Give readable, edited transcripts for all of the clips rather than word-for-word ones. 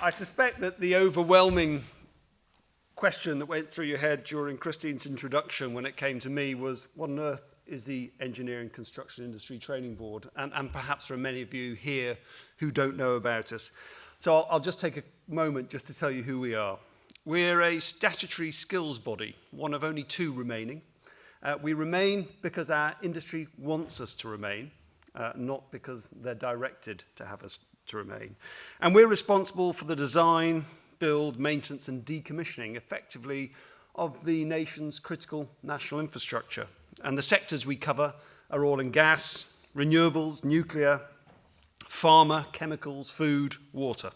I suspect that the overwhelming question that went through your head during Christine's introduction when it came to me was, what on earth is the Engineering Construction Industry Training Board? And perhaps there are many of you here who don't know about us. So I'll just take a moment just to tell you who we are. We're a statutory skills body, one of only two remaining. We remain because our industry wants us to remain, not because they're directed to have us to remain. And we're responsible for the design, build, maintenance and decommissioning, effectively, of the nation's critical national infrastructure. And the sectors we cover are oil and gas, renewables, nuclear, pharma, chemicals, food, water.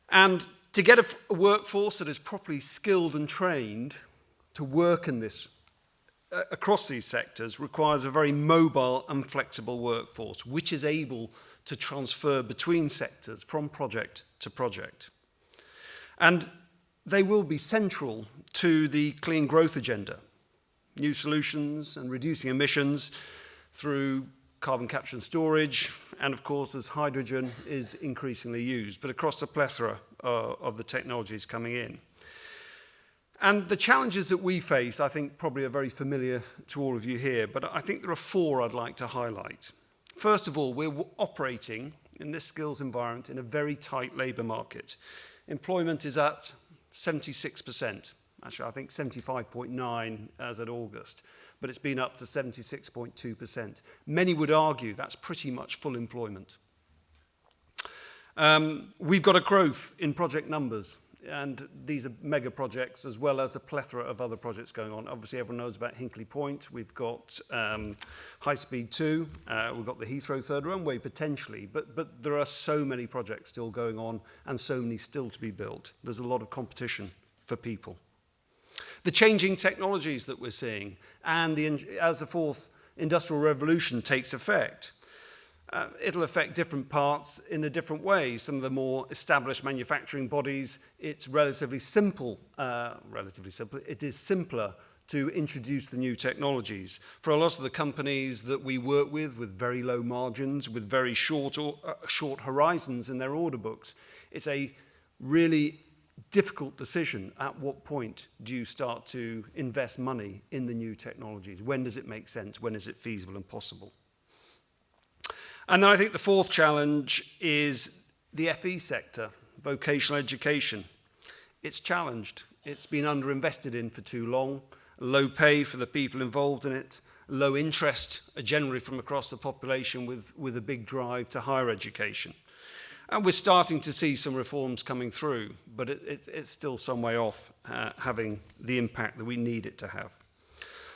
And to get a workforce that is properly skilled and trained to work in this across these sectors requires a very mobile and flexible workforce, which is able to transfer between sectors from project to project. And they will be central to the clean growth agenda, new solutions and reducing emissions through carbon capture and storage, and of course as hydrogen is increasingly used, but across a plethora of the technologies coming in. And the challenges that we face, I think, probably are very familiar to all of you here, but I think there are four I'd like to highlight. First of all, we're operating in this skills environment in a very tight labour market. Employment is at 76%. Actually, I think 75.9 as at August, but it's been up to 76.2%. Many would argue that's pretty much full employment. We've got a growth in project numbers, and these are mega projects as well as a plethora of other projects going on. Obviously, everyone knows about Hinkley Point. We've got High Speed 2. We've got the Heathrow third runway potentially, but there are so many projects still going on and so many still to be built. There's a lot of competition for people. The changing technologies that we're seeing and as the fourth industrial revolution takes effect, it'll affect different parts in a different way. Some of the more established manufacturing bodies, it's relatively simple. It is simpler to introduce the new technologies. For a lot of the companies that we work with very low margins, with very short horizons in their order books, it's a really difficult decision. At what point do you start to invest money in the new technologies? When does it make sense? When is it feasible and possible? And then I think the fourth challenge is the FE sector, vocational education. It's challenged. It's been underinvested in for too long. Low pay for the people involved in it. Low interest generally from across the population with a big drive to higher education. And we're starting to see some reforms coming through, but it's still some way off having the impact that we need it to have.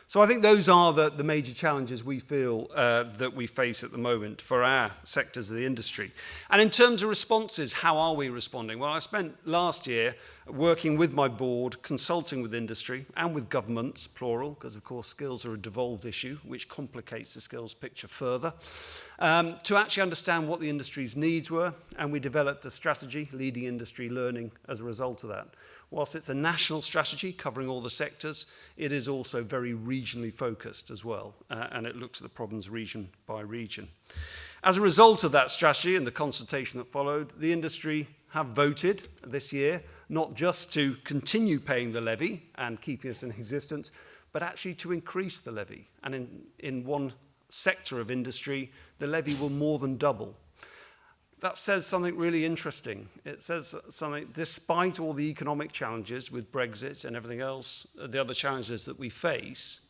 So I think those are the major challenges we feel that we face at the moment for our sectors of the industry. And in terms of responses, how are we responding? Well, I spent last year working with my board, consulting with industry and with governments, plural, because of course skills are a devolved issue, which complicates the skills picture further, to actually understand what the industry's needs were, and we developed a strategy, leading industry learning as a result of that. Whilst it's a national strategy covering all the sectors, it is also very regionally focused as well, and it looks at the problems region by region. As a result of that strategy and the consultation that followed, the industry have voted this year not just to continue paying the levy and keeping us in existence, but actually to increase the levy. And in one sector of industry, the levy will more than double. That says something really interesting. It says something, despite all the economic challenges with Brexit and everything else, the other challenges that we face,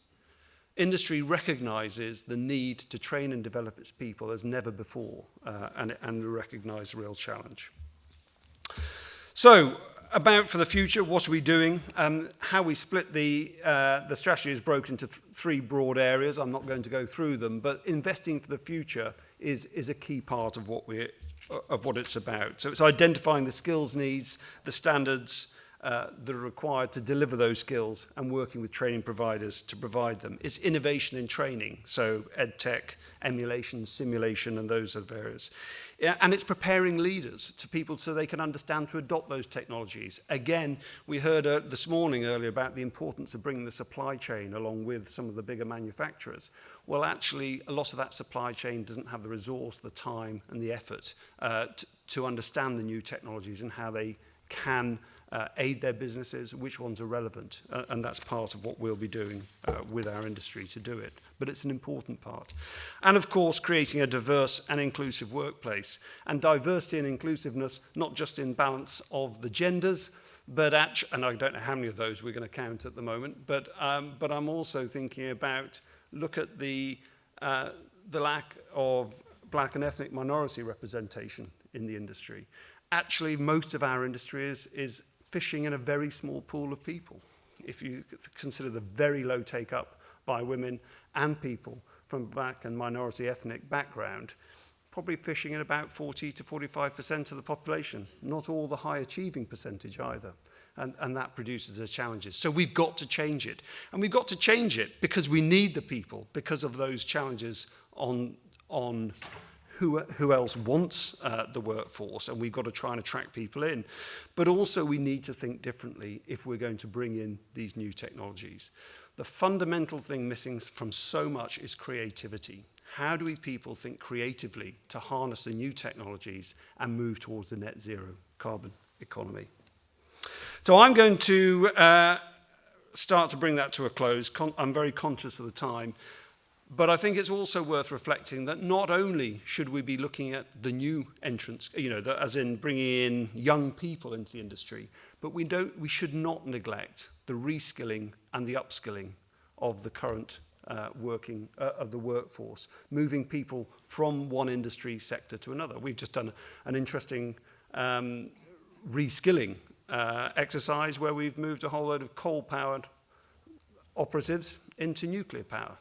industry recognises the need to train and develop its people as never before, and recognise the real challenge. So, about for the future, what are we doing? How we split the strategy is broken into three broad areas. I'm not going to go through them, but investing for the future is a key part of what it's about. So it's identifying the skills needs, the standards, that are required to deliver those skills and working with training providers to provide them. It's innovation in training, so EdTech, emulation, simulation, and those sort of areas. Yeah, and it's preparing leaders to people so they can understand to adopt those technologies. Again, we heard this morning earlier about the importance of bringing the supply chain along with some of the bigger manufacturers. Well, actually, a lot of that supply chain doesn't have the resource, the time, and the effort to understand the new technologies and how they can aid their businesses, which ones are relevant. And that's part of what we'll be doing with our industry to do it. But it's an important part. And of course, creating a diverse and inclusive workplace. And diversity and inclusiveness, not just in balance of the genders, but actually, and I don't know how many of those we're going to count at the moment, but I'm also thinking about, look at the lack of black and ethnic minority representation in the industry. Actually, most of our industry is fishing in a very small pool of people. If you consider the very low take-up by women and people from black and minority ethnic background, probably fishing in about 40 to 45% of the population, not all the high achieving percentage either. And that produces the challenges. So we've got to change it. And we've got to change it because we need the people, because of those challenges on who else wants the workforce, and we've got to try and attract people in. But also we need to think differently if we're going to bring in these new technologies. The fundamental thing missing from so much is creativity. How do we people think creatively to harness the new technologies and move towards the net zero carbon economy? So I'm going to start to bring that to a close. I'm very conscious of the time. But I think it's also worth reflecting that not only should we be looking at the new entrants, as in bringing in young people into the industry, but we should not neglect the reskilling and the upskilling of the current of the workforce, moving people from one industry sector to another. We've just done an interesting reskilling exercise where we've moved a whole load of coal-powered operatives into nuclear power.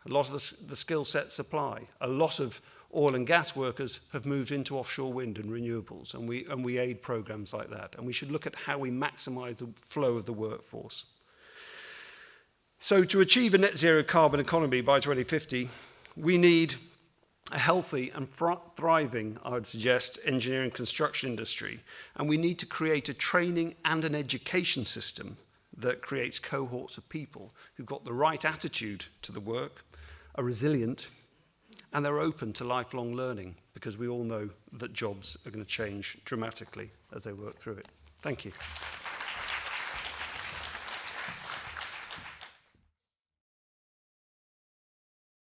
A lot of the skill set supply. A lot of oil and gas workers have moved into offshore wind and renewables, and we aid programs like that. And we should look at how we maximize the flow of the workforce. So to achieve a net zero carbon economy by 2050, we need a healthy and thriving, I would suggest, engineering construction industry. And we need to create a training and an education system that creates cohorts of people who've got the right attitude to the work, are resilient, and they're open to lifelong learning, because we all know that jobs are going to change dramatically as they work through it. Thank you.